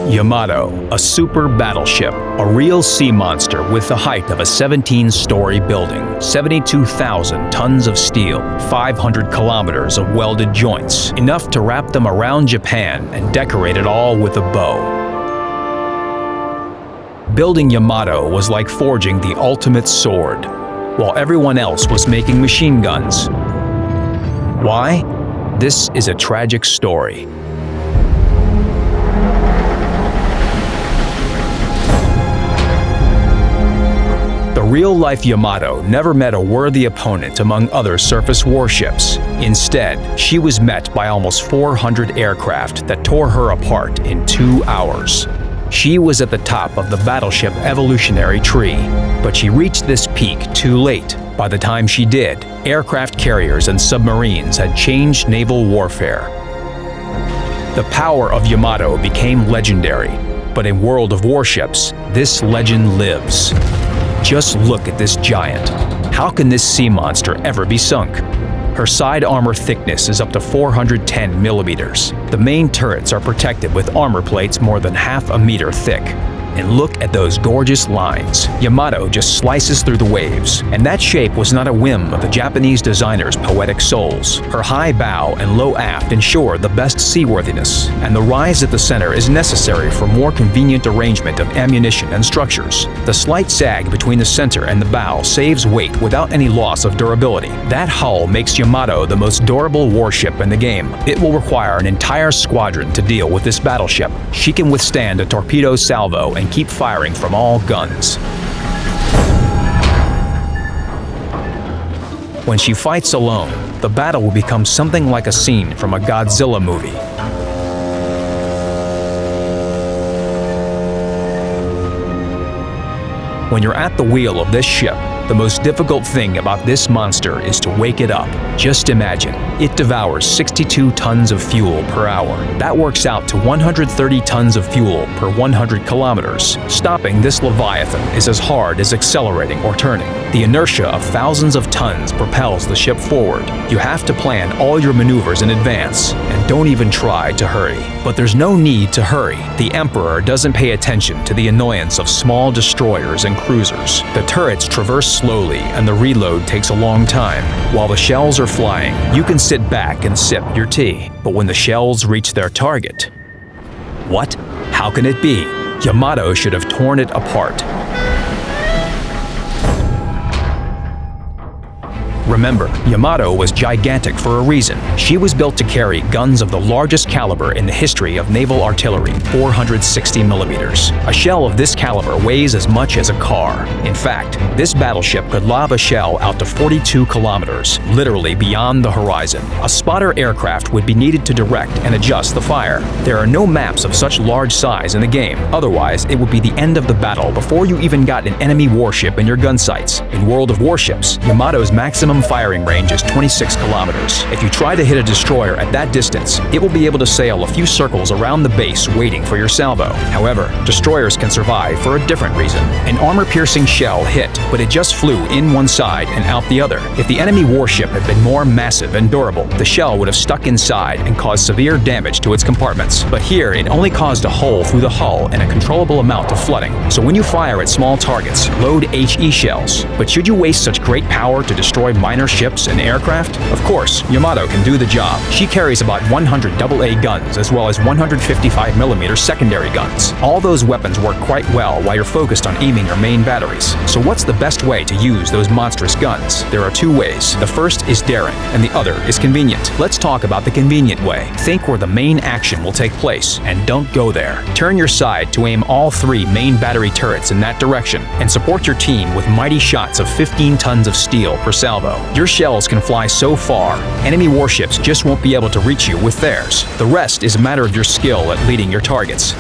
Yamato, a super battleship, a real sea monster with the height of a 17-story building, 72,000 tons of steel, 500 kilometers of welded joints, enough to wrap them around Japan and decorate it all with a bow. Building Yamato was like forging the ultimate sword, while everyone else was making machine guns. Why? This is a tragic story. The real-life Yamato never met a worthy opponent among other surface warships. Instead, she was met by almost 400 aircraft that tore her apart in 2 hours. She was at the top of the battleship evolutionary tree, but she reached this peak too late. By the time she did, aircraft carriers and submarines had changed naval warfare. The power of Yamato became legendary, but in World of Warships, this legend lives. Just look at this giant. How can this sea monster ever be sunk? Her side armor thickness is up to 410 millimeters. The main turrets are protected with armor plates more than half a meter thick. And look at those gorgeous lines. Yamato just slices through the waves. And that shape was not a whim of the Japanese designer's poetic souls. Her high bow and low aft ensure the best seaworthiness, and the rise at the center is necessary for more convenient arrangement of ammunition and structures. The slight sag between the center and the bow saves weight without any loss of durability. That hull makes Yamato the most durable warship in the game. It will require an entire squadron to deal with this battleship. She can withstand a torpedo salvo and keep firing from all guns. When she fights alone, the battle will become something like a scene from a Godzilla movie. When you're at the wheel of this ship, the most difficult thing about this monster is to wake it up. Just imagine, it devours 62 tons of fuel per hour. That works out to 130 tons of fuel per 100 kilometers. Stopping this leviathan is as hard as accelerating or turning. The inertia of thousands of tons propels the ship forward. You have to plan all your maneuvers in advance, and don't even try to hurry. But there's no need to hurry. The Emperor doesn't pay attention to the annoyance of small destroyers and cruisers. The turrets traverse slowly, and the reload takes a long time. While the shells are flying, you can sit back and sip your tea. But when the shells reach their target, what? How can it be? Yamato should have torn it apart. Remember, Yamato was gigantic for a reason. She was built to carry guns of the largest caliber in the history of naval artillery, 460 millimeters. A shell of this caliber weighs as much as a car. In fact, this battleship could lob a shell out to 42 kilometers, literally beyond the horizon. A spotter aircraft would be needed to direct and adjust the fire. There are no maps of such large size in the game, otherwise it would be the end of the battle before you even got an enemy warship in your gun sights. In World of Warships, Yamato's maximum firing range is 26 kilometers. If you try to hit a destroyer at that distance, it will be able to sail a few circles around the base waiting for your salvo. However, destroyers can survive for a different reason. An armor-piercing shell hit, but it just flew in one side and out the other. If the enemy warship had been more massive and durable, the shell would have stuck inside and caused severe damage to its compartments. But here, it only caused a hole through the hull and a controllable amount of flooding. So when you fire at small targets, load HE shells. But should you waste such great power to destroy minor ships and aircraft? Of course, Yamato can do the job. She carries about 100 AA guns as well as 155mm secondary guns. All those weapons work quite well while you're focused on aiming your main batteries. So what's the best way to use those monstrous guns? There are two ways. The first is daring, and the other is convenient. Let's talk about the convenient way. Think where the main action will take place, and don't go there. Turn your side to aim all 3 main battery turrets in that direction, and support your team with mighty shots of 15 tons of steel per salvo. Your shells can fly so far, enemy warships just won't be able to reach you with theirs. The rest is a matter of your skill at leading your targets.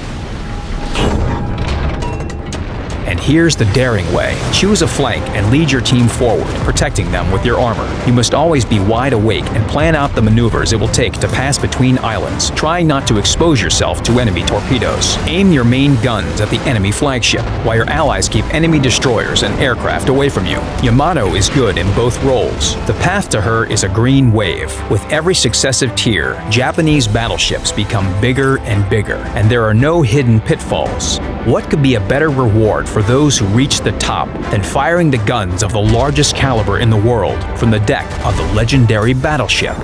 And here's the daring way. Choose a flank and lead your team forward, protecting them with your armor. You must always be wide awake and plan out the maneuvers it will take to pass between islands, trying not to expose yourself to enemy torpedoes. Aim your main guns at the enemy flagship, while your allies keep enemy destroyers and aircraft away from you. Yamato is good in both roles. The path to her is a green wave. With every successive tier, Japanese battleships become bigger and bigger, and there are no hidden pitfalls. What could be a better reward for those who reach the top than firing the guns of the largest caliber in the world from the deck of the legendary battleship?